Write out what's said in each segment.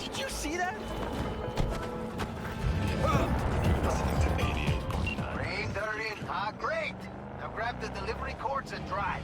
Did you see that? Listening to 88.9. Rained her in, huh? Great! Now grab the delivery cords and drive.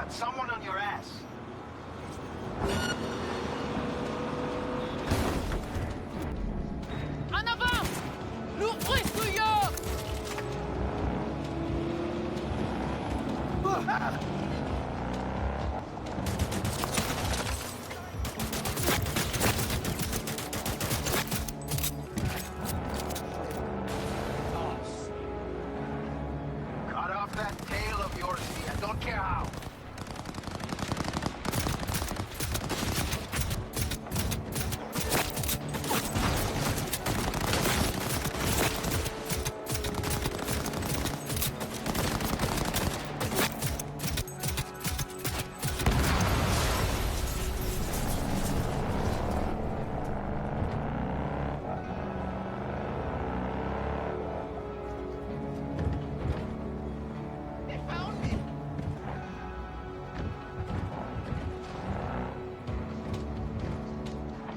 Someone on your ass. En avant! L'ouvre souillot! Cut off that tail of yours, I don't care how.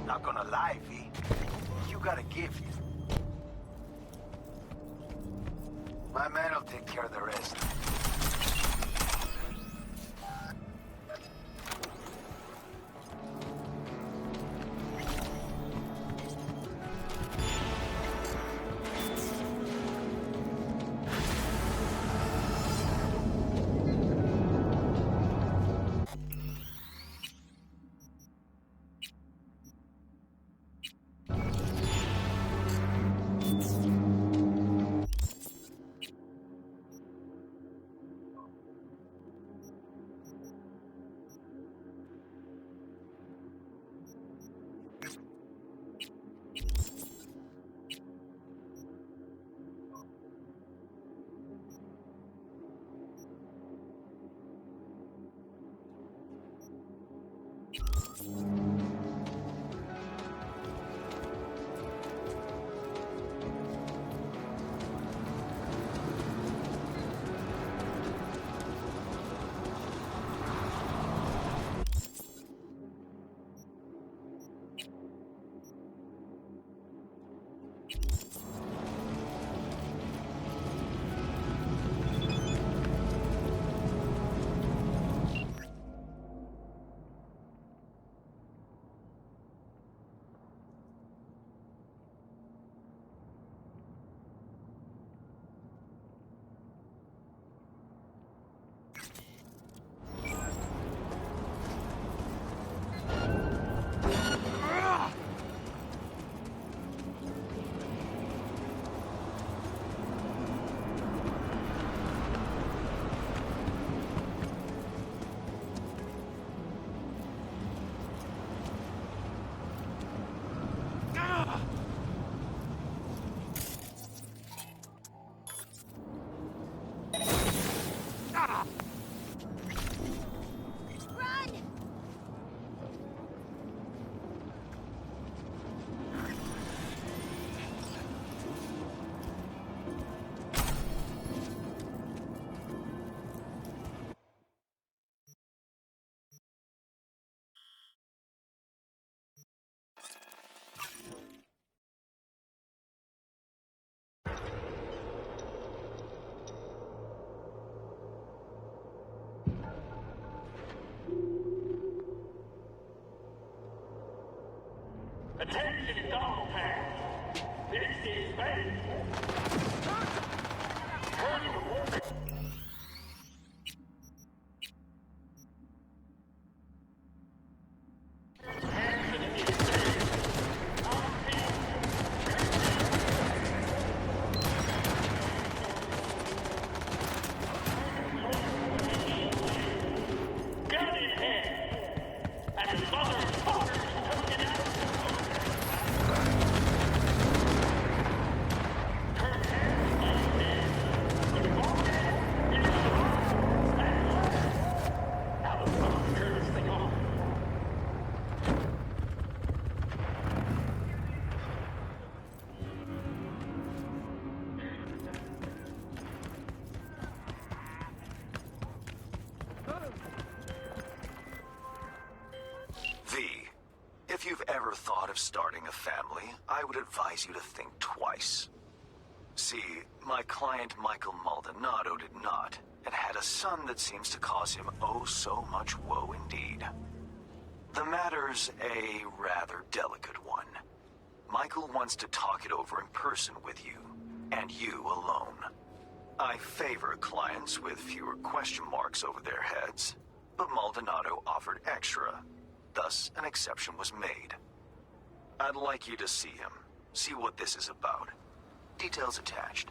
Not gonna lie, V. You got a gift. My man will take care of the rest. If you've ever thought of starting a family, I would advise you to think twice. See, my client Michael Maldonado did not, and had a son that seems to cause him oh so much woe indeed. The matter's a rather delicate one. Michael wants to talk it over in person with you, and you alone. I favor clients with fewer question marks over their heads, but Maldonado offered extra. Thus, an exception was made. I'd like you to see him. See what this is about. Details attached.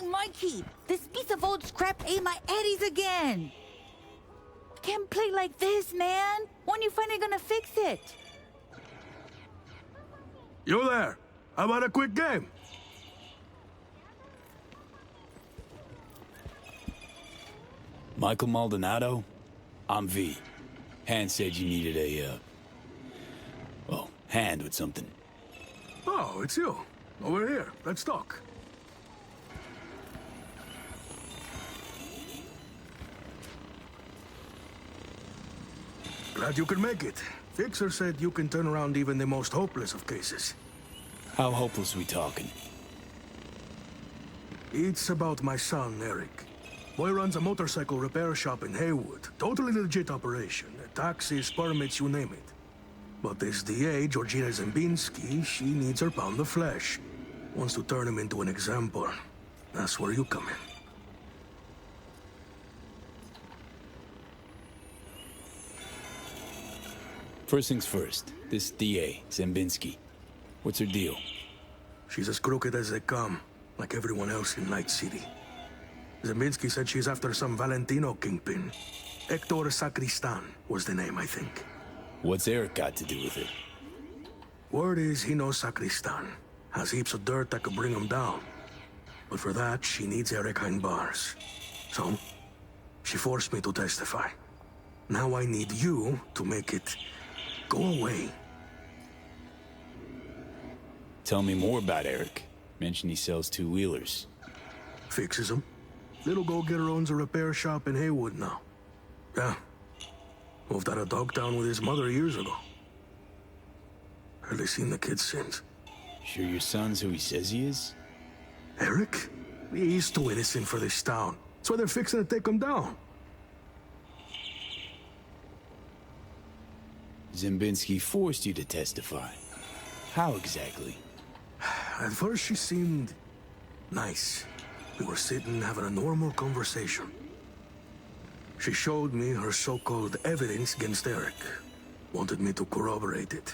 Mikey, this piece of old scrap ate my eddies again. Can't play like this, man. When you finally gonna fix it? You there? How about a quick game? Michael Maldonado? I'm V. Han said you needed a, hand with something. Oh, it's you. Over here. Let's talk. Glad you could make it. Fixer said you can turn around even the most hopeless of cases. How hopeless we talking? It's about my son, Eric. Boy runs a motorcycle repair shop in Haywood. Totally legit operation. Taxes, permits, you name it. But this DA, Georgina Zembinski, she needs her pound of flesh. Wants to turn him into an example. That's where you come in. First things first, this DA, Zembinski. What's her deal? She's as crooked as they come, like everyone else in Night City. Zembinski said she's after some Valentino kingpin. Hector Sacristan was the name, I think. What's Eric got to do with it? Word is he knows Sacristan. Has heaps of dirt that could bring him down. But for that, she needs Eric behind bars. So, she forced me to testify. Now I need you to make it go away. Tell me more about Eric. Mentioned he sells two-wheelers. Fixes them. Little go-getter owns a repair shop in Haywood now. Yeah. Moved out of Dogtown with his mother years ago. Hardly seen the kid since. Sure your son's who he says he is? Eric? He's too innocent for this town. That's why they're fixing to take him down. Zembinski forced you to testify. How exactly? At first she seemed nice. We were sitting having a normal conversation. She showed me her so-called evidence against Eric. Wanted me to corroborate it.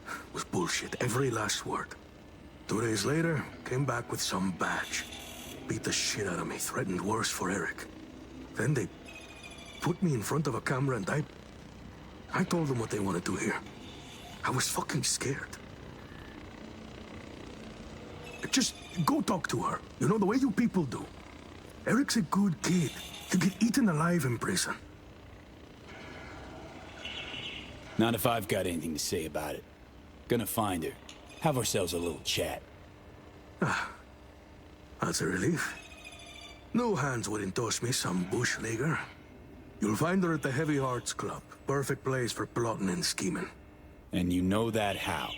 It was bullshit, every last word. 2 days later, came back with some badge. Beat the shit out of me, threatened worse for Eric. Then they put me in front of a camera and I told them what they wanted to hear. I was fucking scared. Just go talk to her. You know, the way you people do. Eric's a good kid. He'll get eaten alive in prison. Not if I've got anything to say about it. Gonna find her. Have ourselves a little chat. That's a relief. New hands wouldn't toss me some bush leaguer. You'll find her at the Heavy Hearts Club. Perfect place for plotting and scheming. And you know that how?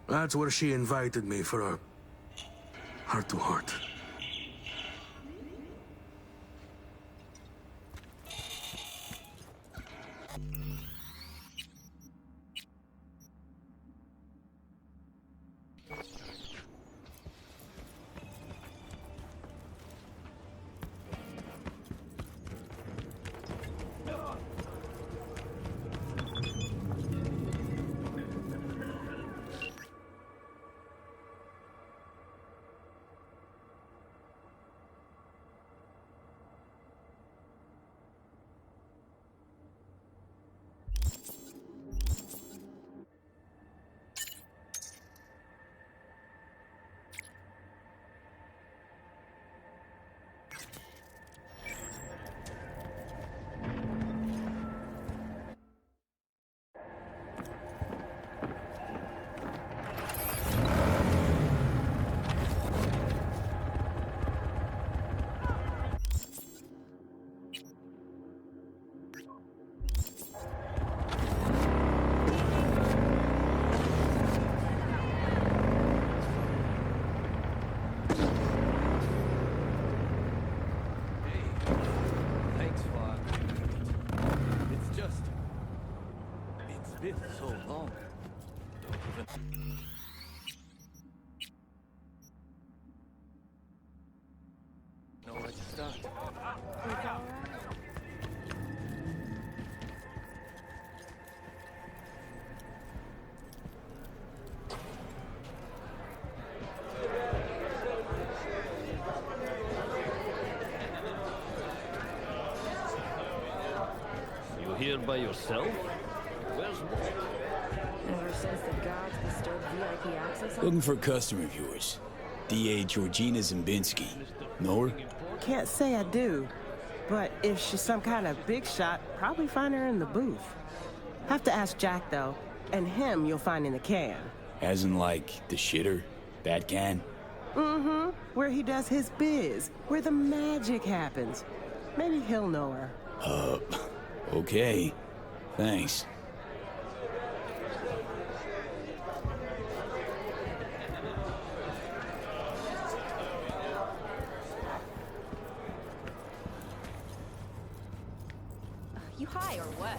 That's where she invited me for a heart-to-heart. So long. Know where to start. You here by yourself? Where's Walt? Ever since the gods bestowed VIP access on Looking for a customer of yours. D.A. Georgina Zimbinski. Know her? Can't say I do, but if she's some kind of big shot, probably find her in the booth. Have to ask Jack, though, and him you'll find in the can. As in, like, the shitter? That can? Mm-hmm. Where he does his biz, where the magic happens. Maybe he'll know her. Okay. Thanks. You high or what,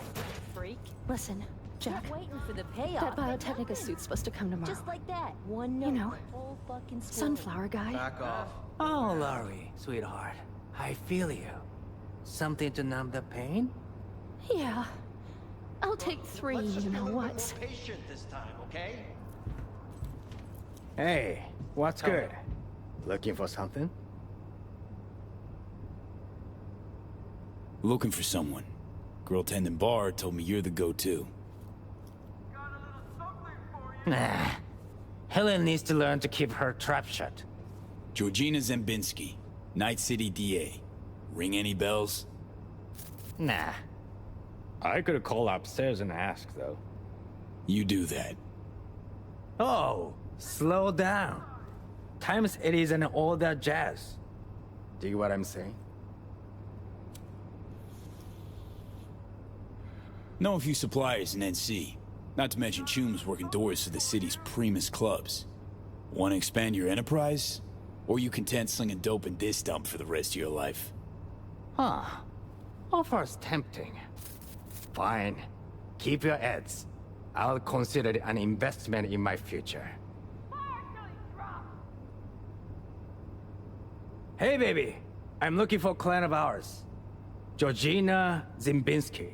freak? Listen, Jack, Kept waiting for the payoff. that Biotechnica suit's supposed to come tomorrow. Just like that. One note. You know, the whole fucking story. Sunflower guy. Back off. Oh, Laurie, sweetheart. I feel you. Something to numb the pain? Yeah. I'll take 3, you know what? Patient this time, okay? Hey, what's good? Looking for something? Looking for someone. Girl tending bar told me you're the go-to. Nah. Helen needs to learn to keep her trap shut. Georgina Zimbinski, Night City DA. Ring any bells? Nah. I could call upstairs and ask, though. You do that. Oh, slow down. Times it isn't all that jazz. Dig what I'm saying? Know a few suppliers in NC. Not to mention Chooms working doors for the city's primus clubs. Want to expand your enterprise? Or you content slinging dope in this dump for the rest of your life? Huh. Offer's tempting. Fine. Keep your ads. I'll consider it an investment in my future. Hey, baby. I'm looking for a client of ours. Georgina Zimbinski.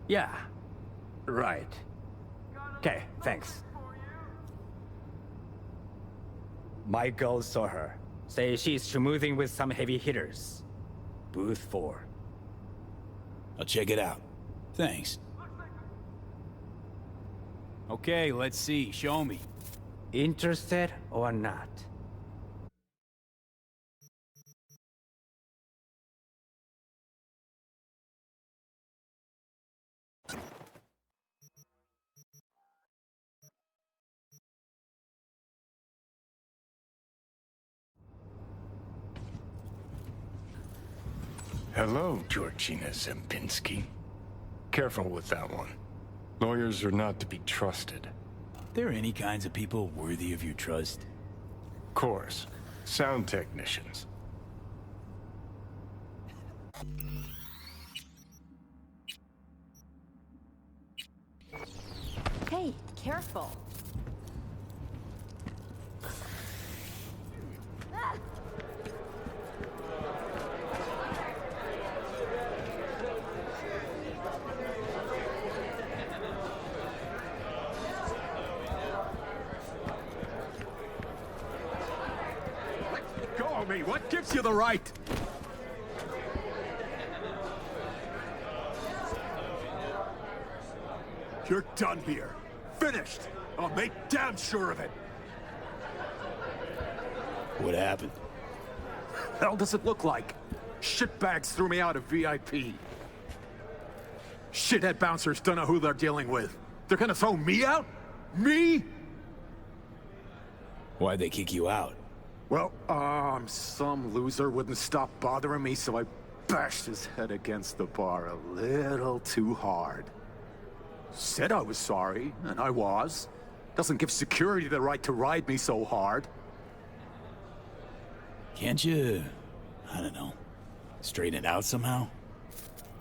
Yeah. Right. Okay, thanks. My girls saw her. Say she's schmoozing with some heavy hitters. Booth 4. I'll check it out. Thanks. Okay, let's see. Show me. Interested or not? Hello, Georgina Zempinski. Careful with that one. Lawyers are not to be trusted. There are any kinds of people worthy of your trust? Of course. Sound technicians. Hey, careful. Let go of me! What gives you the right? You're done here. Finished. I'll make damn sure of it. What happened? Hell does it look like? Shitbags threw me out of VIP. Shithead bouncers don't know who they're dealing with. They're gonna throw me out? Me? Why'd they kick you out? Well, some loser wouldn't stop bothering me, so I bashed his head against the bar a little too hard. Said I was sorry, and I was. Doesn't give security the right to ride me so hard. Can't you, I don't know, straighten it out somehow?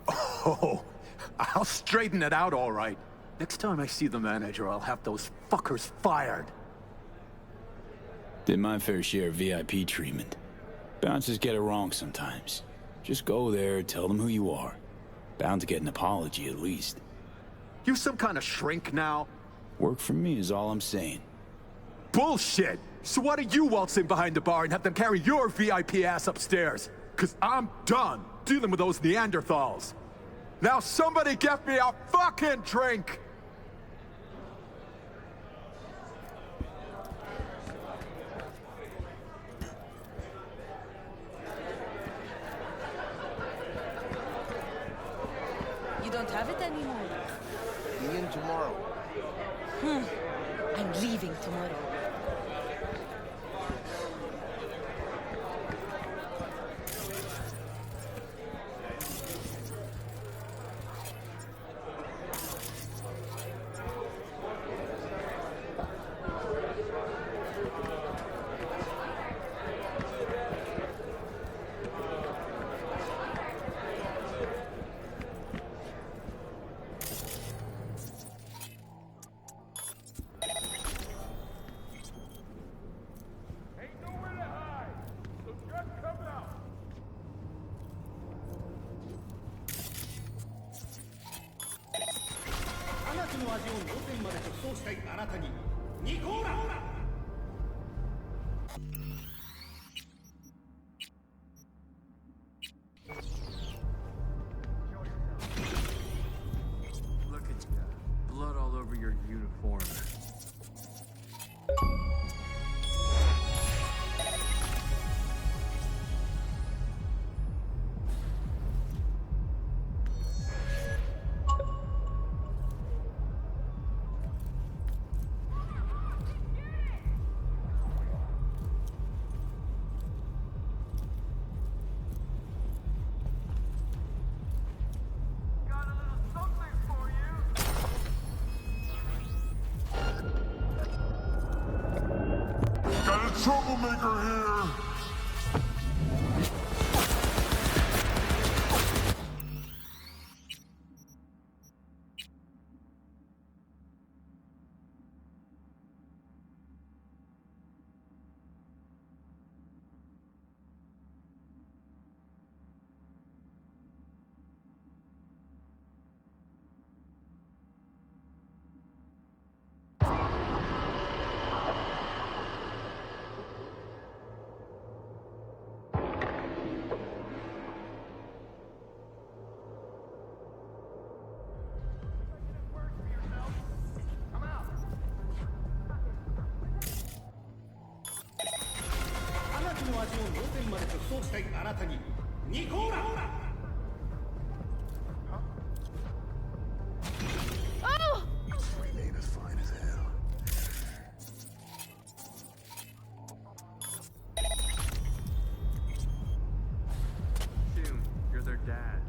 Oh, I'll straighten it out all right. Next time I see the manager, I'll have those fuckers fired. Did my fair share of VIP treatment. Bouncers get it wrong sometimes. Just go there, tell them who you are. Bound to get an apology at least. You some kind of shrink now? Work for me is all I'm saying. Bullshit! So why don't you waltz in behind the bar and have them carry your VIP ass upstairs? Cause I'm done dealing with those Neanderthals. Now somebody get me a fucking drink! You don't have it anymore. See you tomorrow. I'm leaving tomorrow. Look at you. Blood all over your uniform. Troublemaker here! dad.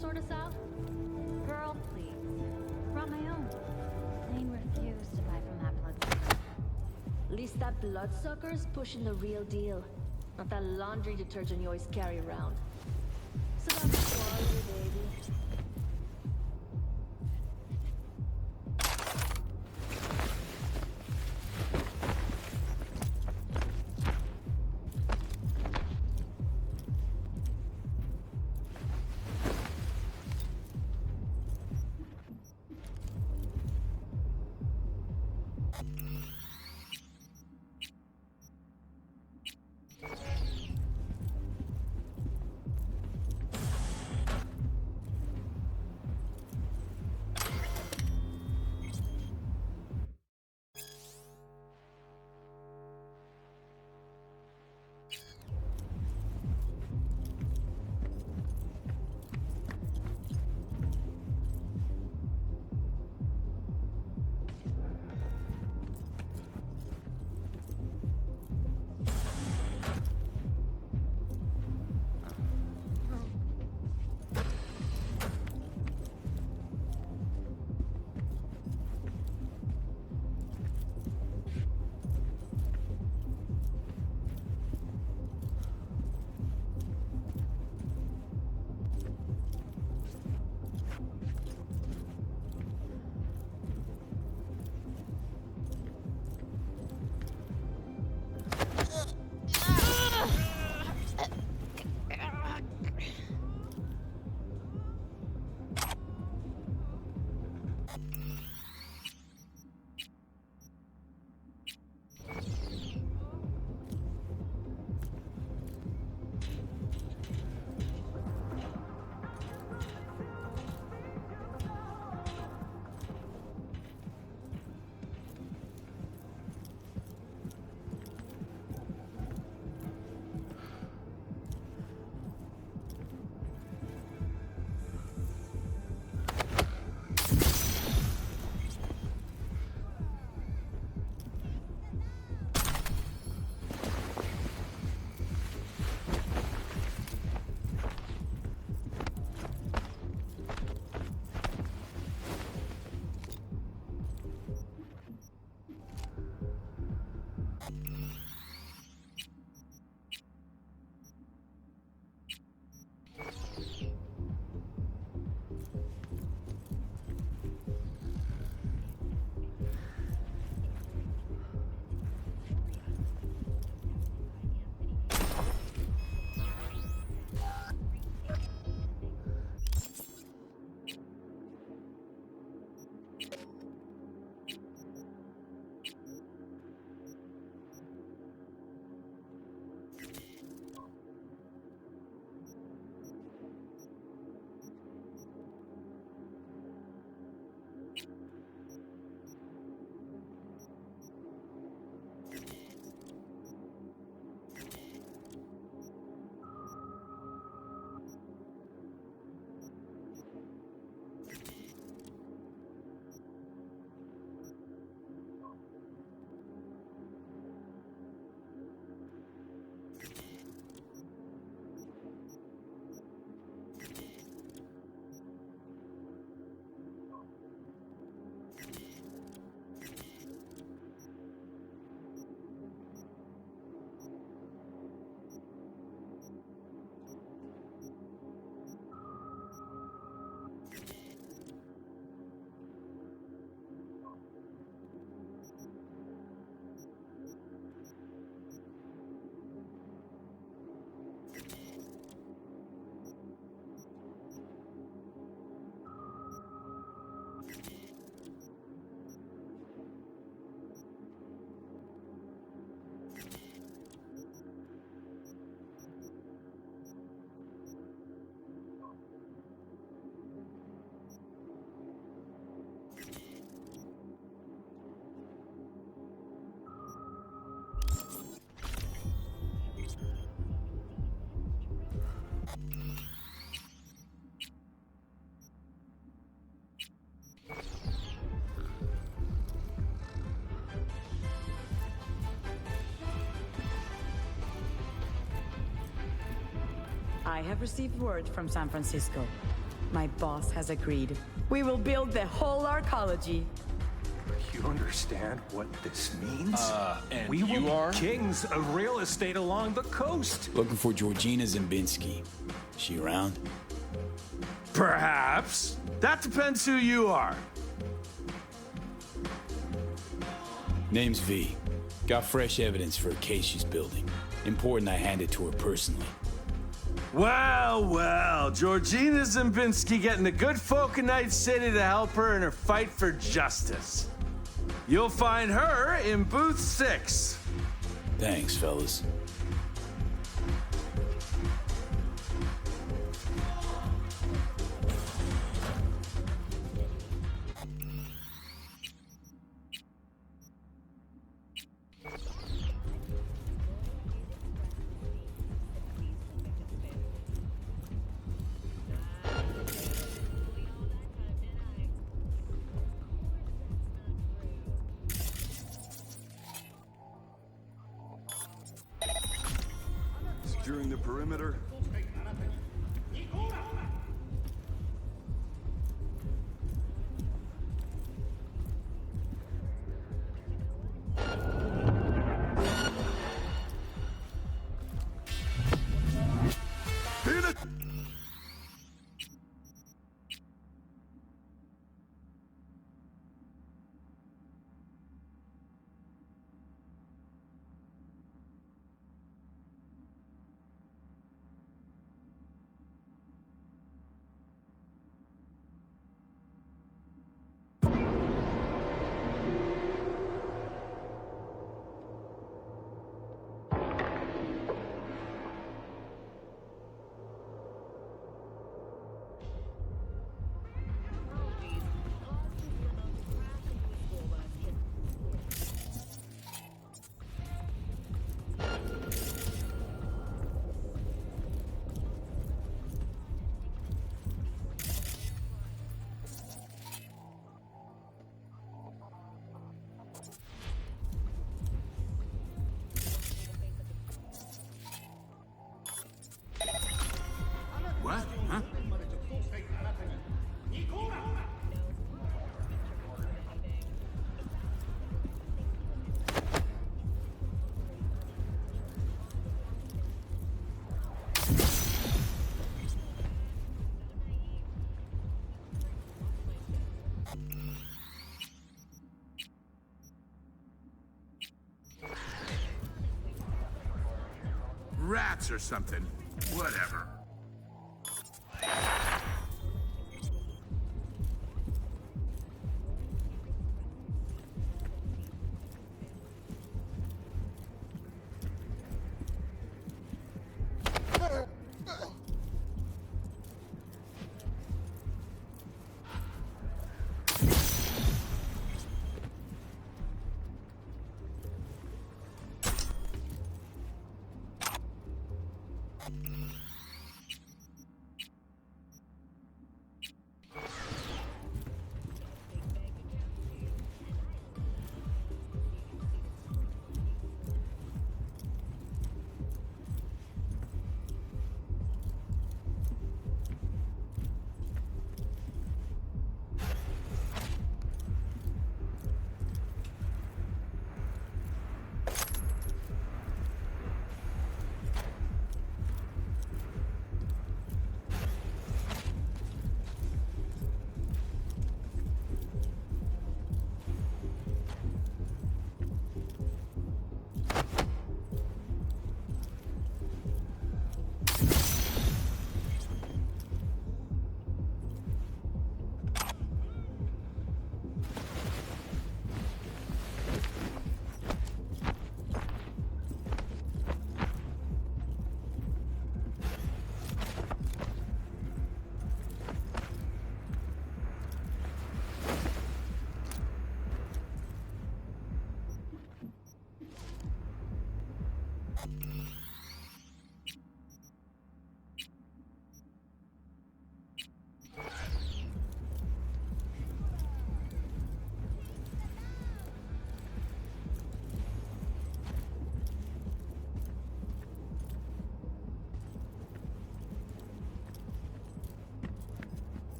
Sort us out? Girl, please. Brought my own. Lane refused to buy from that bloodsucker. At least that bloodsucker's pushing the real deal. Not that laundry detergent you always carry around. So that's quality, baby. I have received word from San Francisco. My boss has agreed. We will build the whole arcology. You understand what this means? And we will be kings of real estate along the coast. Looking for Georgina Zembinski. She around? Perhaps. That depends who you are. Name's V. Got fresh evidence for a case she's building. Important I hand it to her personally. Well, well, Georgina Zembinski getting the good folk of Night City to help her in her fight for justice. You'll find her in booth 6. Thanks, fellas. Securing the perimeter. Hit it! What? Huh? Rats or something. Whatever.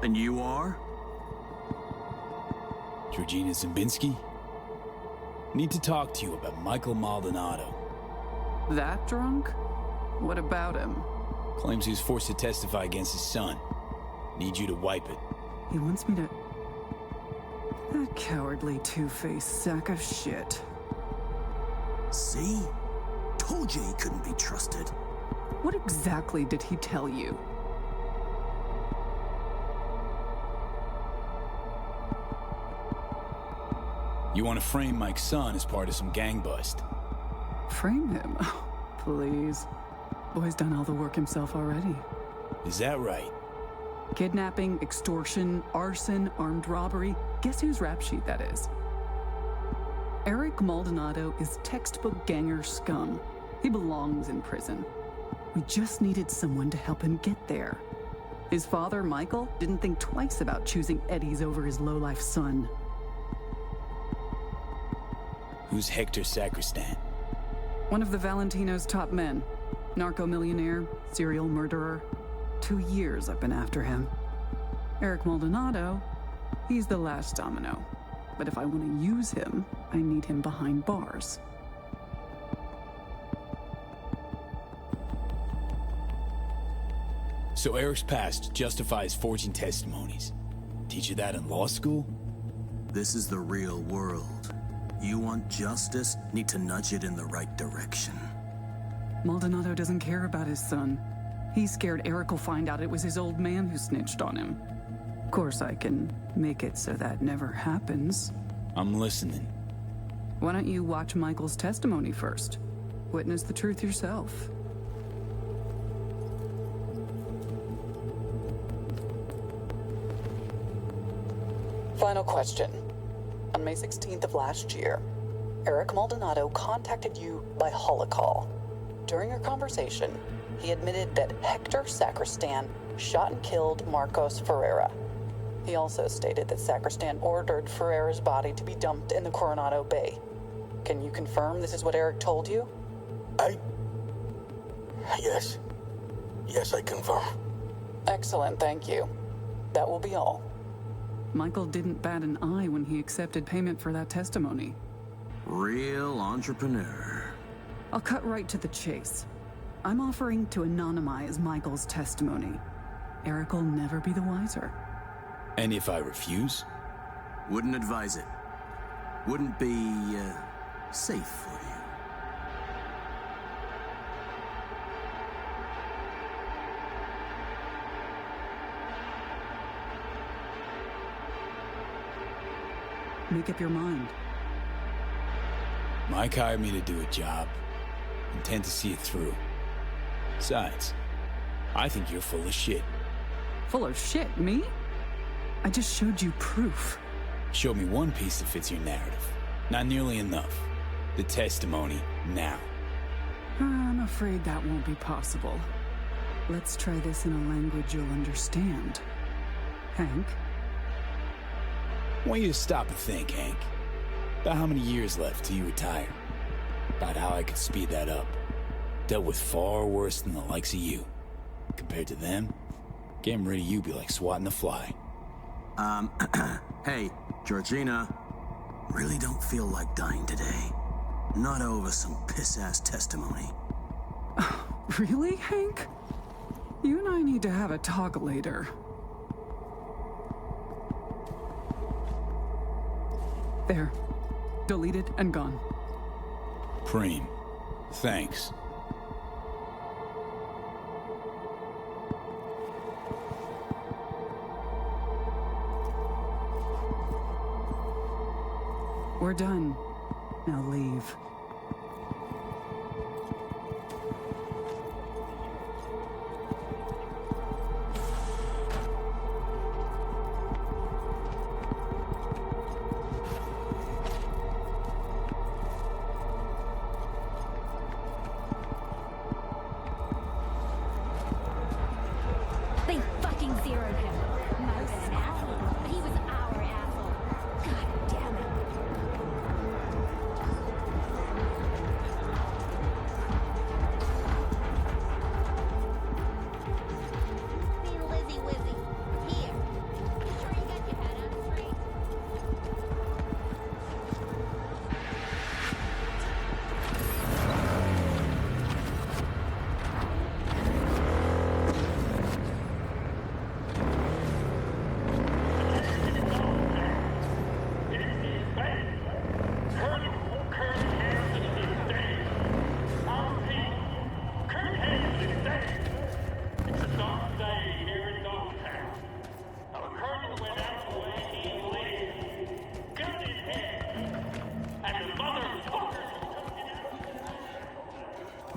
And you are? Georgina Zimbinski? Need to talk to you about Michael Maldonado. That drunk? What about him? Claims he was forced to testify against his son. Need you to wipe it. He wants me to... That cowardly two-faced sack of shit. See? Told you he couldn't be trusted. What exactly did he tell you? You want to frame Mike's son as part of some gang bust. Frame him? Please. Boy's done all the work himself already. Is that right? Kidnapping, extortion, arson, armed robbery. Guess whose rap sheet that is? Eric Maldonado is textbook ganger scum. He belongs in prison. We just needed someone to help him get there. His father, Michael, didn't think twice about choosing Eddie's over his lowlife son. Who's Hector Sacristan? One of the Valentino's top men. Narco-millionaire, serial murderer. 2 years I've been after him. Eric Maldonado, he's the last domino. But if I want to use him, I need him behind bars. So Eric's past justifies forging testimonies. Teach you that in law school? This is the real world. You want justice, need to nudge it in the right direction. Maldonado doesn't care about his son. He's scared Eric will find out it was his old man who snitched on him. Of course, I can make it so that never happens. I'm listening. Why don't you watch Michael's testimony first? Witness the truth yourself. Final question. On May 16th of last year, Eric Maldonado contacted you by holocall. During your conversation, he admitted that Hector Sacristan shot and killed Marcos Ferreira. He also stated that Sacristan ordered Ferreira's body to be dumped in the Coronado Bay. Can you confirm this is what Eric told you? Yes. Yes, I confirm. Excellent, thank you. That will be all. Michael didn't bat an eye when he accepted payment for that testimony. Real entrepreneur. I'll cut right to the chase. I'm offering to anonymize Michael's testimony. Eric will never be the wiser. And if I refuse? Wouldn't advise it. Wouldn't be, safe for you. Make up your mind. Mike hired me to do a job. Intend to see it through. Besides, I think you're full of shit. Full of shit, me? I just showed you proof. Show me one piece that fits your narrative. Not nearly enough. The testimony, now. I'm afraid that won't be possible. Let's try this in a language you'll understand. Hank? I want you to stop and think, Hank. About how many years left till you retire. About how I could speed that up. Dealt with far worse than the likes of you. Compared to them, getting rid of you be like swatting a fly. Hey, Georgina. Really don't feel like dying today. Not over some piss-ass testimony. Really, Hank? You and I need to have a talk later. There. Deleted and gone. Preem. Thanks. We're done. Now leave. They fucking zeroed him. Might have been an asshole, but he was our asshole. God damn it.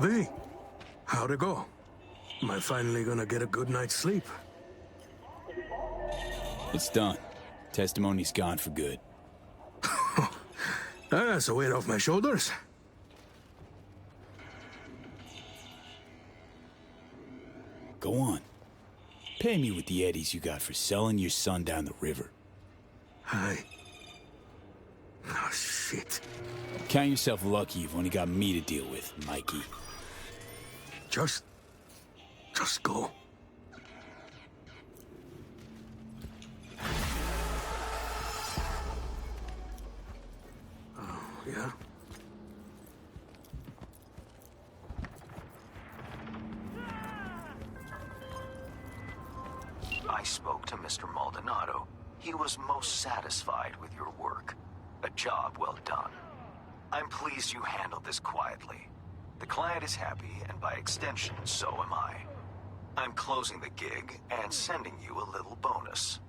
V, how'd it go? Am I finally gonna get a good night's sleep? It's done. Testimony's gone for good. That's a weight off my shoulders. Go on. Pay me with the eddies you got for selling your son down the river. Oh, shit. Count yourself lucky you've only got me to deal with, Mikey. Just go. Oh, yeah? I spoke to Mr. Maldonado. He was most satisfied with your work. A job well done. I'm pleased you handled this quietly. The client is happy, and by extension, so am I. I'm closing the gig and sending you a little bonus.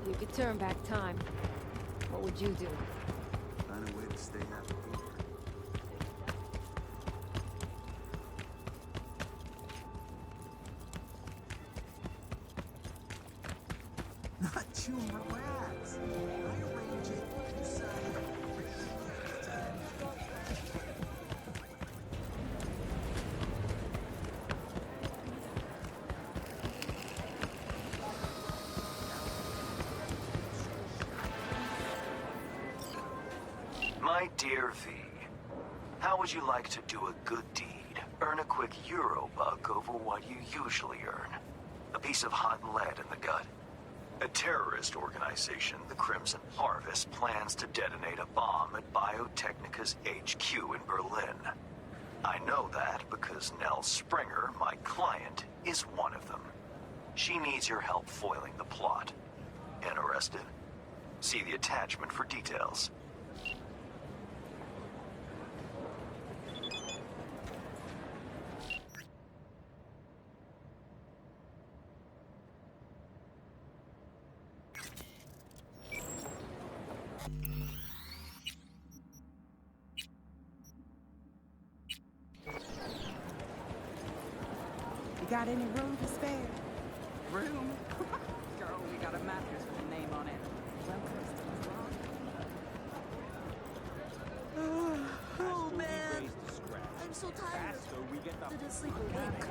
You could turn back time. What would you do? Find a way to stay happy. Not chew my wax. I arrange it. You say. My dear V, how would you like to do a good deed? Earn a quick Eurobuck over what you usually earn. A piece of hot lead in the gut. A terrorist organization, the Crimson Harvest, plans to detonate a bomb at Biotechnica's HQ in Berlin. I know that because Nell Springer, my client, is one of them. She needs your help foiling the plot. Interested? See the attachment for details. You got any room to spare? Room? Girl, we got a mattress with a name on it. Oh man, I'm so tired. Didn't sleep a wink.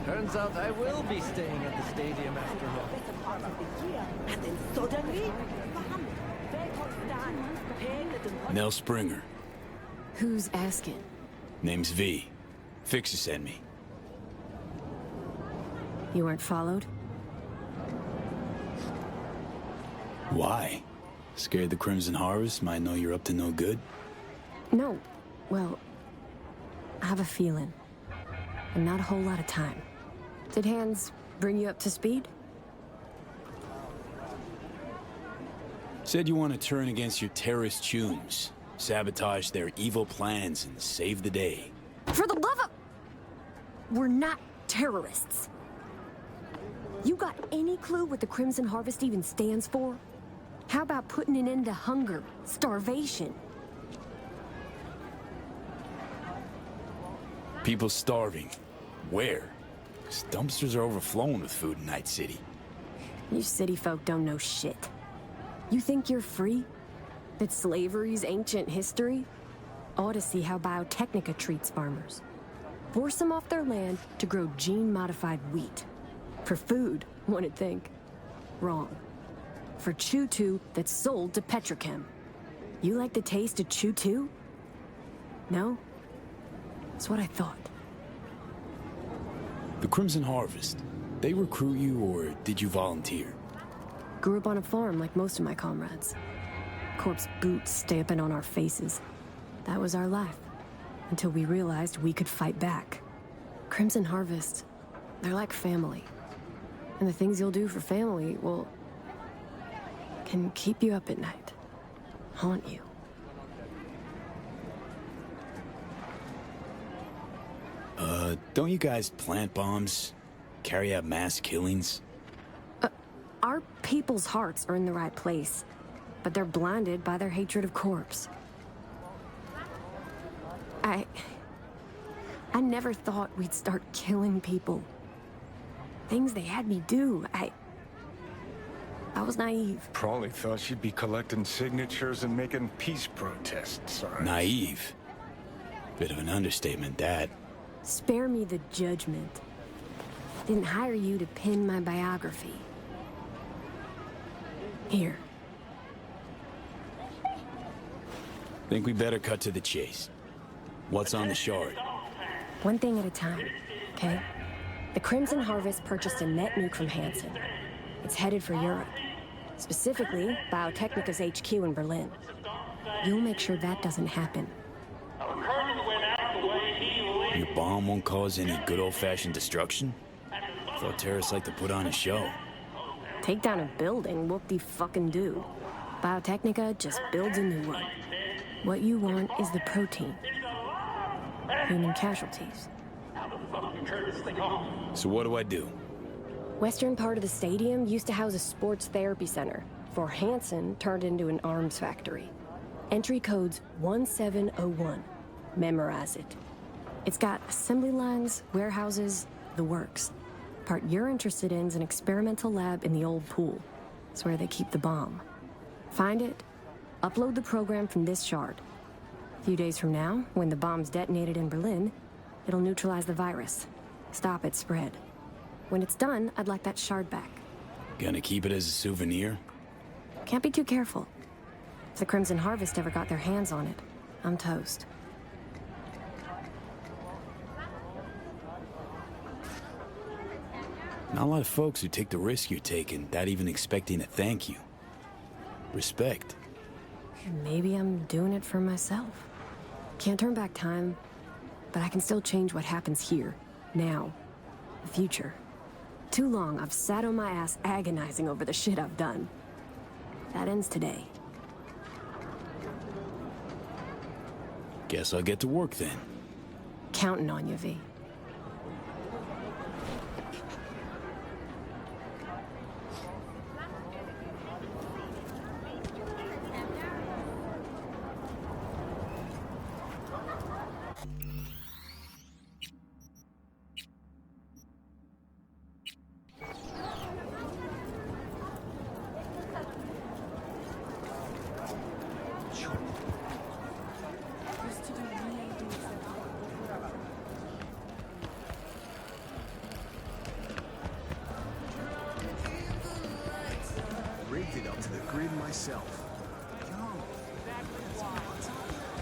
Turns out I will be staying at the stadium after all. And then suddenly, Nell Springer. Who's asking? Name's V. Fixer sent me. You weren't followed? Why? Scared the Crimson Harvest might know you're up to no good? No. Well, I have a feeling. And not a whole lot of time. Did Hans bring you up to speed? Said you want to turn against your terrorist chums, sabotage their evil plans, and save the day. For the love of... We're not terrorists. You got any clue what the Crimson Harvest even stands for? How about putting an end to hunger, starvation? People starving. Where? 'Cause dumpsters are overflowing with food in Night City. You city folk don't know shit. You think you're free? That slavery's ancient history? Ought to see how Biotechnica treats farmers. Force them off their land to grow gene-modified wheat. For food, one'd think. Wrong. For Chew-2 that's sold to Petrochem. You like the taste of Chew-2? No? That's what I thought. The Crimson Harvest, they recruit you or did you volunteer? Grew up on a farm like most of my comrades. Corpse boots stamping on our faces. That was our life. Until we realized we could fight back. Crimson Harvest, they're like family. And the things you'll do for family, well, can keep you up at night. Haunt you. Don't you guys plant bombs? Carry out mass killings? Our people's hearts are in the right place, but they're blinded by their hatred of corpse. I never thought we'd start killing people. Things they had me do. I was naive. Probably thought she'd be collecting signatures and making peace protest signs. Naive? Bit of an understatement, that. Spare me the judgment. Didn't hire you to pen my biography. Here. Think we better cut to the chase. What's on the shard? One thing at a time, okay? The Crimson Harvest purchased a net nuke from Hansen. It's headed for Europe. Specifically, Biotechnica's HQ in Berlin. You'll make sure that doesn't happen. Your bomb won't cause any good old-fashioned destruction? Thought terrorists like to put on a show. Take down a building, whoop-de-fucking-do. Biotechnica just builds a new one. What you want is the protein. Human casualties. So what do I do? Western part of the stadium used to house a sports therapy center, before Hansen turned into an arms factory. Entry code's 1701. Memorize it. It's got assembly lines, warehouses, the works. Part you're interested in is an experimental lab in the old pool. It's where they keep the bomb. Find it, upload the program from this shard. A few days from now, when the bomb's detonated in Berlin, it'll neutralize the virus. Stop its spread. When it's done, I'd like that shard back. Gonna keep it as a souvenir? Can't be too careful. If the Crimson Harvest ever got their hands on it, I'm toast. Not a lot of folks who take the risk you're taking without even expecting a thank you. Respect. Maybe I'm doing it for myself. Can't turn back time, but I can still change what happens here, now, the future. Too long I've sat on my ass agonizing over the shit I've done. That ends today. Guess I'll get to work then. Counting on you, V. Rigged it up to the grid myself.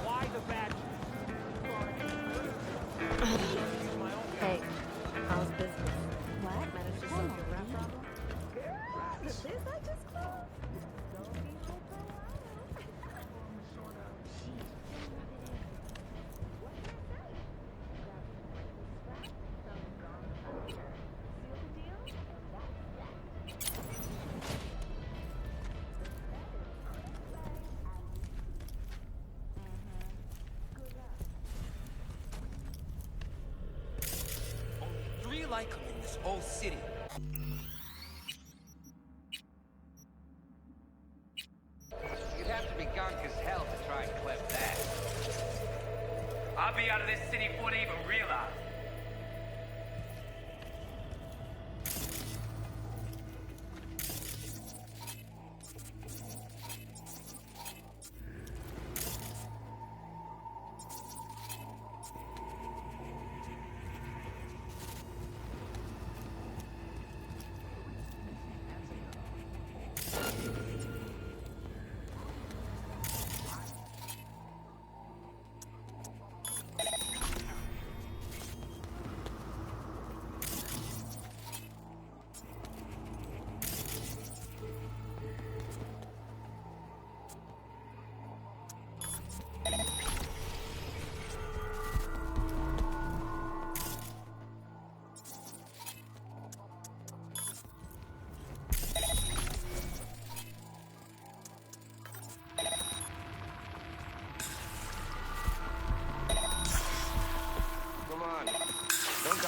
Why the badge? Hey, how's business? What? Managed to solve your rap problem? Did this I just closed? Three like them in this whole city. You'd have to be gunk as hell to try and clip that. I'll be out of this city before they even realize.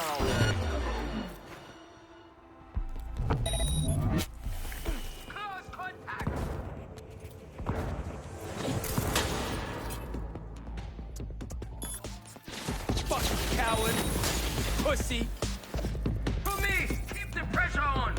all day. Close contact! Fucking coward! Pussy! For me! Keep the pressure on!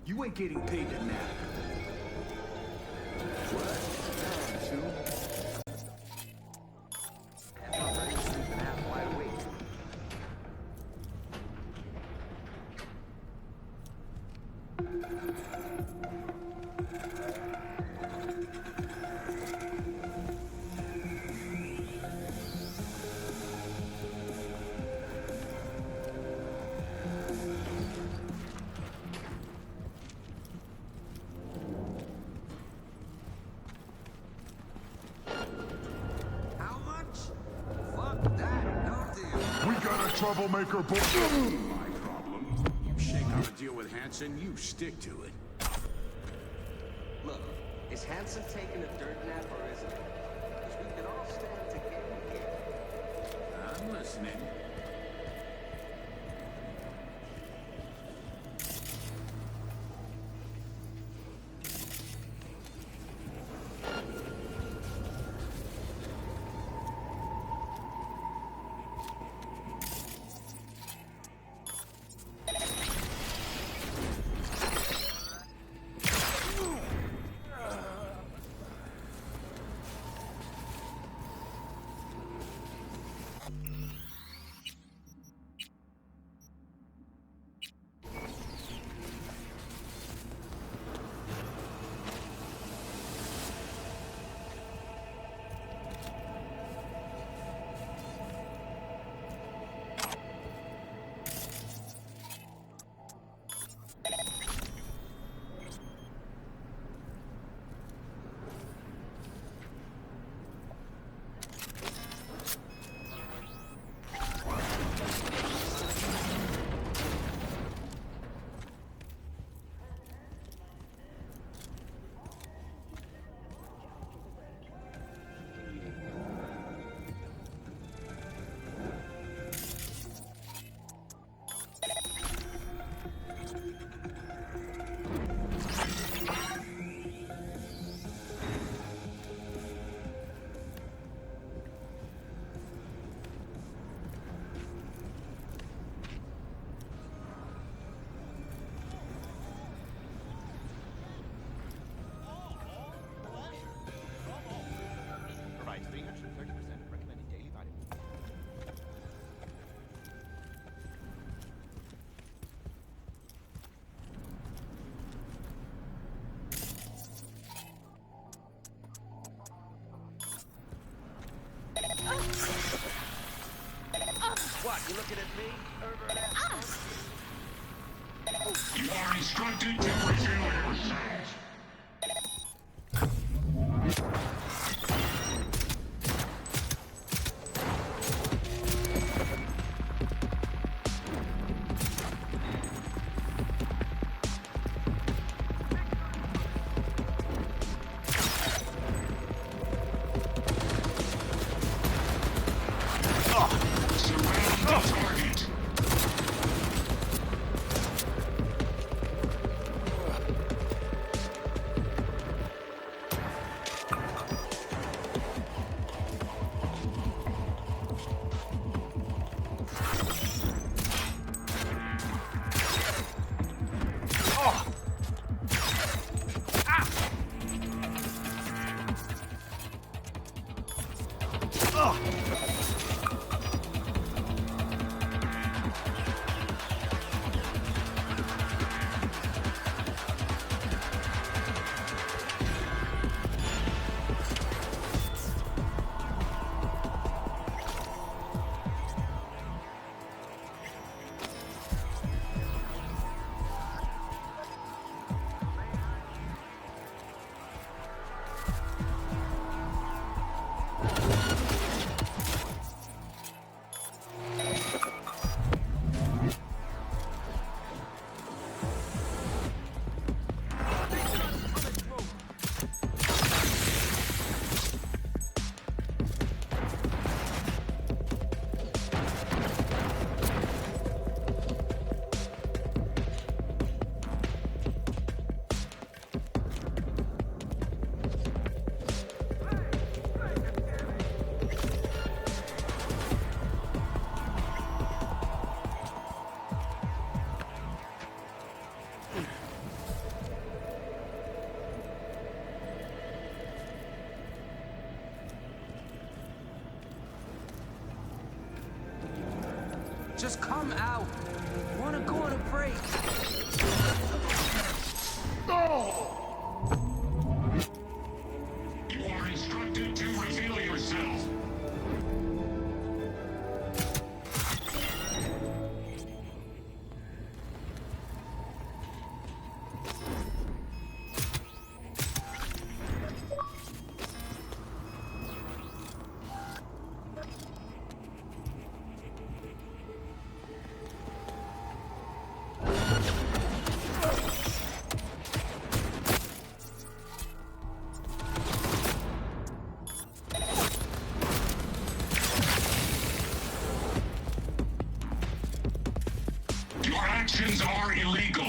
You ain't getting paid to nap. Troublemaker book. My problem. You shake how to deal with Hanson, you stick to it. Look, is Hanson taking a dirt nap or isn't he? Because we can all stand to gain here. I'm listening. You looking at me? You are instructed to reveal yourself. Just come out. Wanna go on a break? You are instructed to reveal yourself. Your actions are illegal.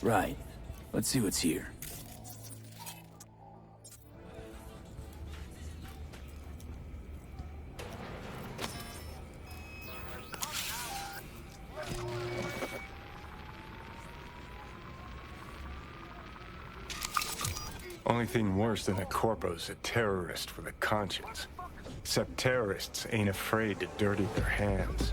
Right. Let's see what's here. Only thing worse than a corpo's a terrorist with a conscience. Except terrorists ain't afraid to dirty their hands.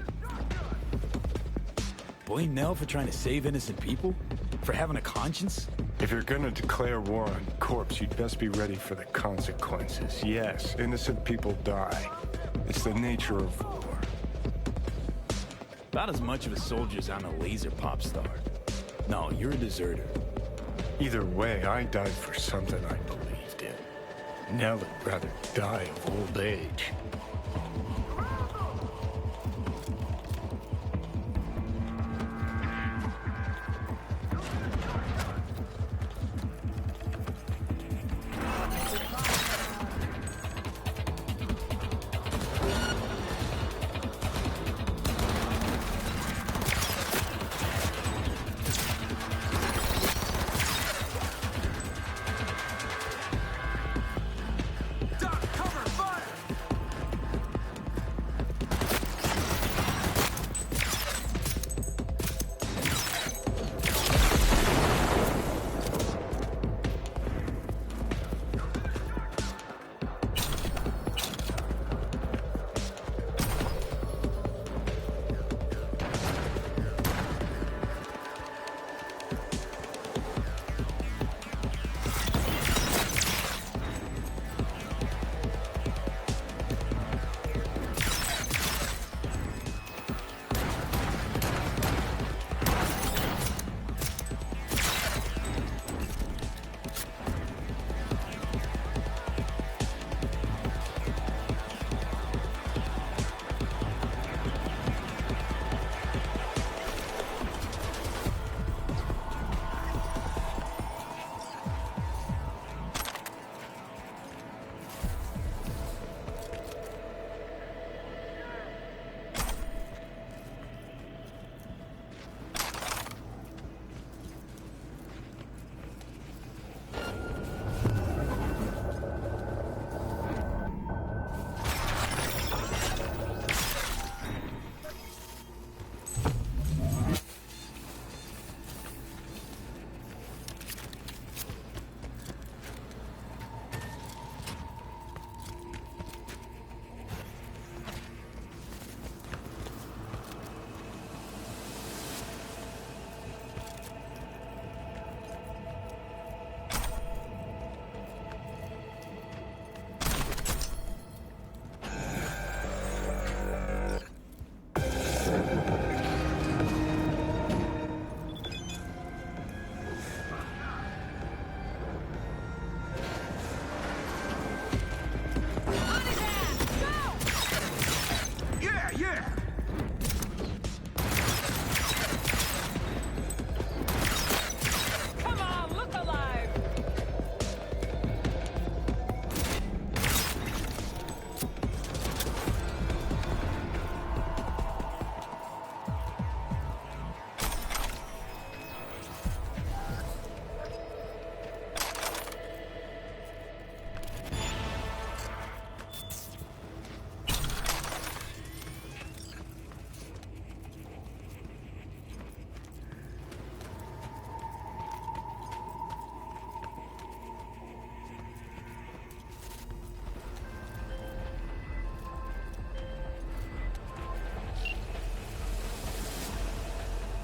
Blame Nell for trying to save innocent people? For having a conscience? If you're gonna declare war on corpse, you'd best be ready for the consequences. Yes, innocent people die. It's the nature of war. About as much of a soldier as I'm a laser pop star. No, you're a deserter. Either way, I died for something I believed in. Nell would rather die of old age.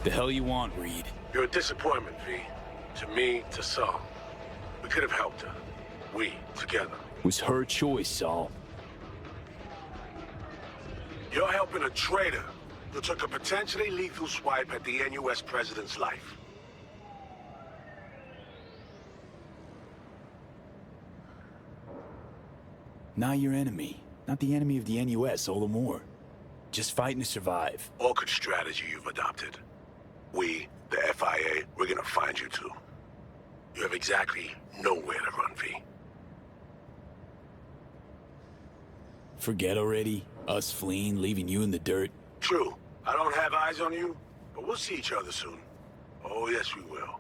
The hell you want, Reed? You're a disappointment, V. To me, to some. We could have helped her. We, together. It was her choice, Saul. You're helping a traitor who took a potentially lethal swipe at the NUS president's life. Not your enemy. Not the enemy of the NUS, all the more. Just fighting to survive. Awkward strategy you've adopted. We, the FIA, we're gonna find you too. You have exactly nowhere to run, V. Forget already? Us fleeing, leaving you in the dirt? True. I don't have eyes on you, but we'll see each other soon. Oh, yes, we will.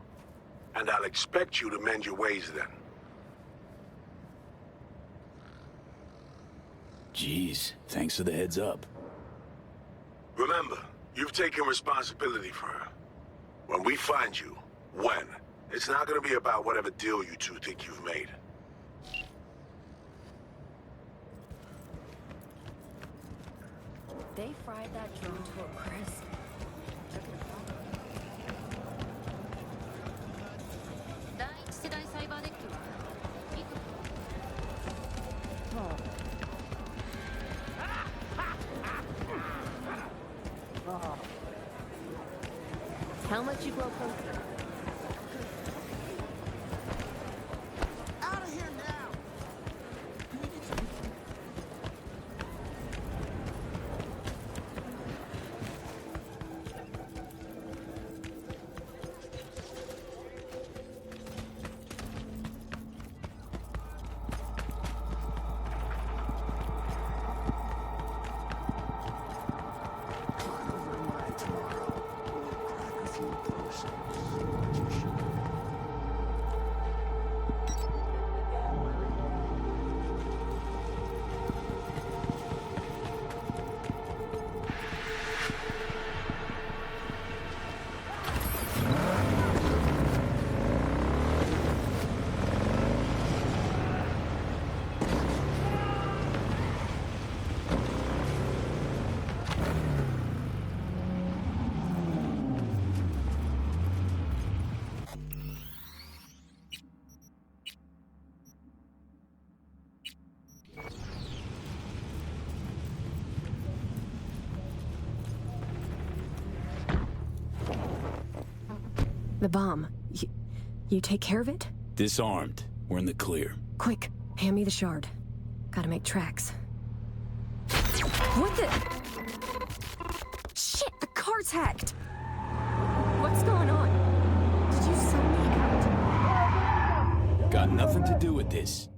And I'll expect you to mend your ways then. Jeez, thanks for the heads up. Remember, you've taken responsibility for her. When we find you, it's not gonna be about whatever deal you two think you've made. They fried that drone to a crisp. How much you grow from? Out of here now! The bomb. You take care of it? Disarmed. We're in the clear. Quick, hand me the shard. Gotta make tracks. What the? Shit, the car's hacked! What's going on? Did you sell me out? Got nothing to do with this.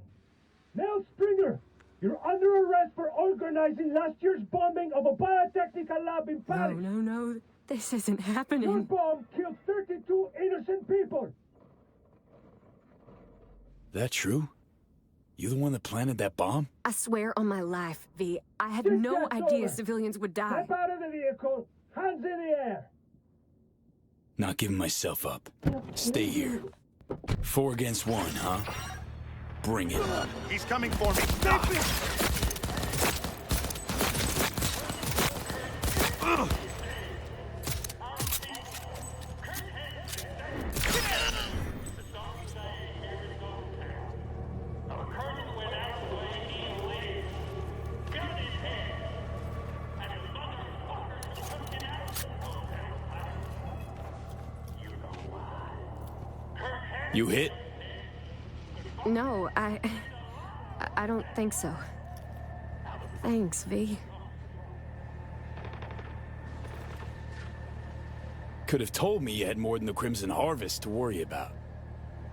Mel Stringer, you're under arrest for organizing last year's bombing of a biotechnical lab in Paris. No. This isn't happening. Your bomb killed 32 innocent people. That true? You the one that planted that bomb? I swear on my life, V. I had Get no that idea over. civilians would die. Step out of the vehicle, hands in the air. Not giving myself up. Stay here. 4 against 1, huh? Bring it. He's coming for me. Stop it! You hit? No, I don't think so. Thanks, V. Could have told me you had more than the Crimson Harvest to worry about.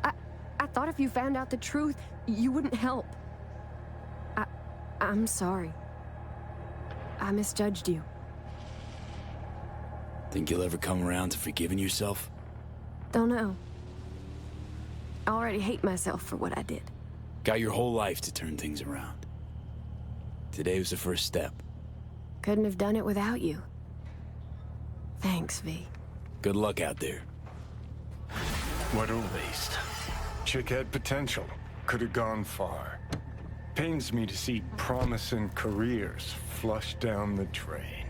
I thought if you found out the truth, you wouldn't help. I'm sorry. I misjudged you. Think you'll ever come around to forgiving yourself? Don't know. I already hate myself for what I did. Got your whole life to turn things around. Today was the first step. Couldn't have done it without you. Thanks, V. Good luck out there. What a waste. Chick had potential. Could have gone far. Pains me to see promising careers flushed down the drain.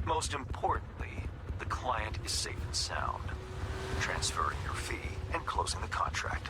Most importantly, the client is safe and sound. Transferring your fee and closing the contract.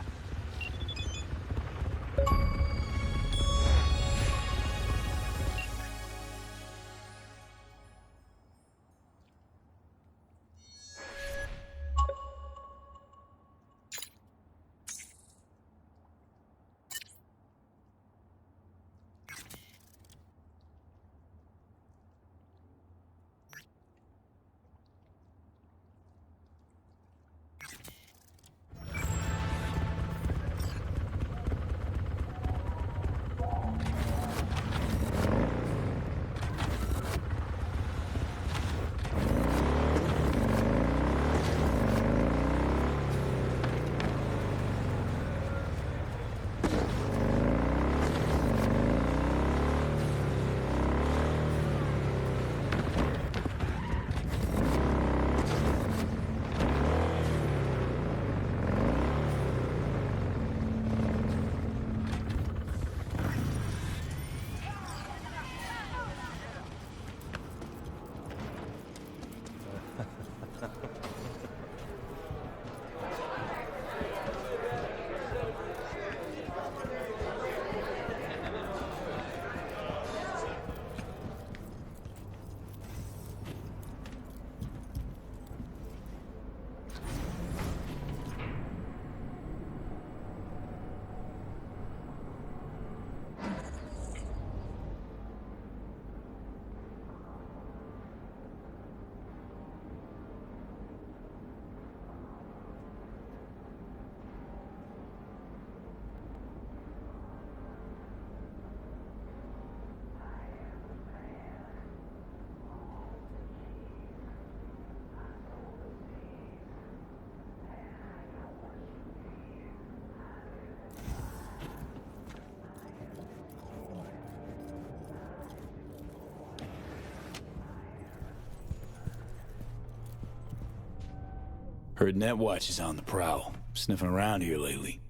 Heard Netwatch is on the prowl, sniffing around here lately.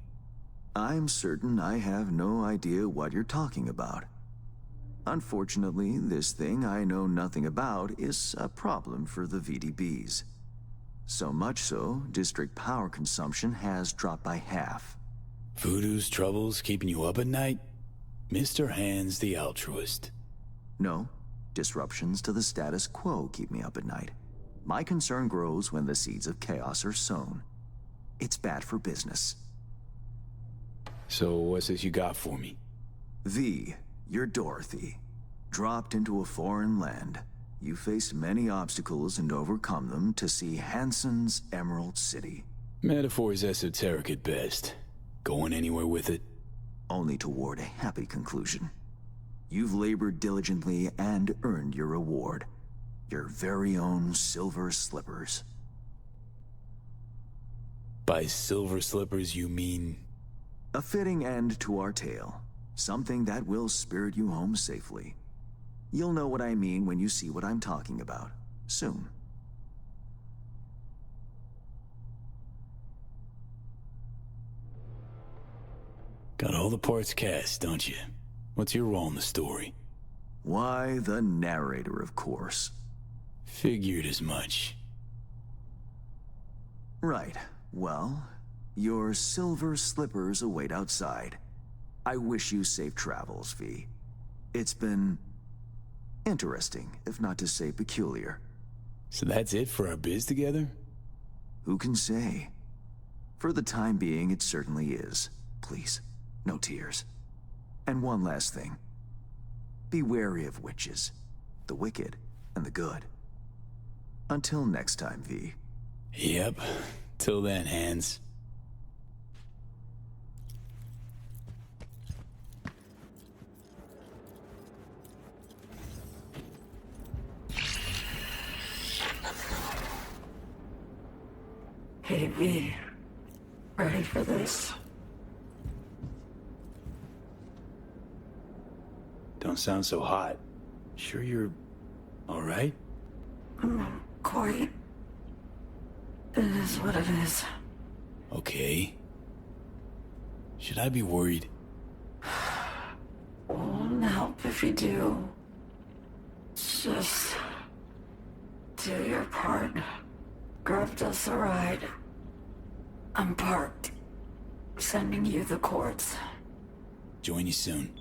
I'm certain I have no idea what you're talking about. Unfortunately, this thing I know nothing about is a problem for the VDBs. So much so, district power consumption has dropped by half. Voodoo's troubles keeping you up at night? Mr. Hands the altruist. No, disruptions to the status quo keep me up at night. My concern grows when the seeds of chaos are sown. It's bad for business. So what's this you got for me? V, you're Dorothy. Dropped into a foreign land. You faced many obstacles and overcome them to see Hansen's Emerald City. Metaphor's esoteric at best. Going anywhere with it? Only toward a happy conclusion. You've labored diligently and earned your reward. Your very own silver slippers. By silver slippers, you mean? A fitting end to our tale. Something that will spirit you home safely. You'll know what I mean when you see what I'm talking about. Soon. Got all the parts cast, don't you? What's your role in the story? Why, the narrator, of course. Figured as much. Right. Well, your silver slippers await outside. I wish you safe travels, V. It's been interesting, if not to say peculiar. So that's it for our biz together? Who can say? For the time being, it certainly is. Please, no tears. And one last thing. Be wary of witches, the wicked and the good. Until next time, V. Yep. Till then, Hands. Hey, V. Ready for this? Don't sound so hot. Sure you're all right? Quite. It is what it is. Okay. Should I be worried? Won't help if you do. It's just... Do your part. Grabbed us a ride. I'm parked. Sending you the cords. Join you soon.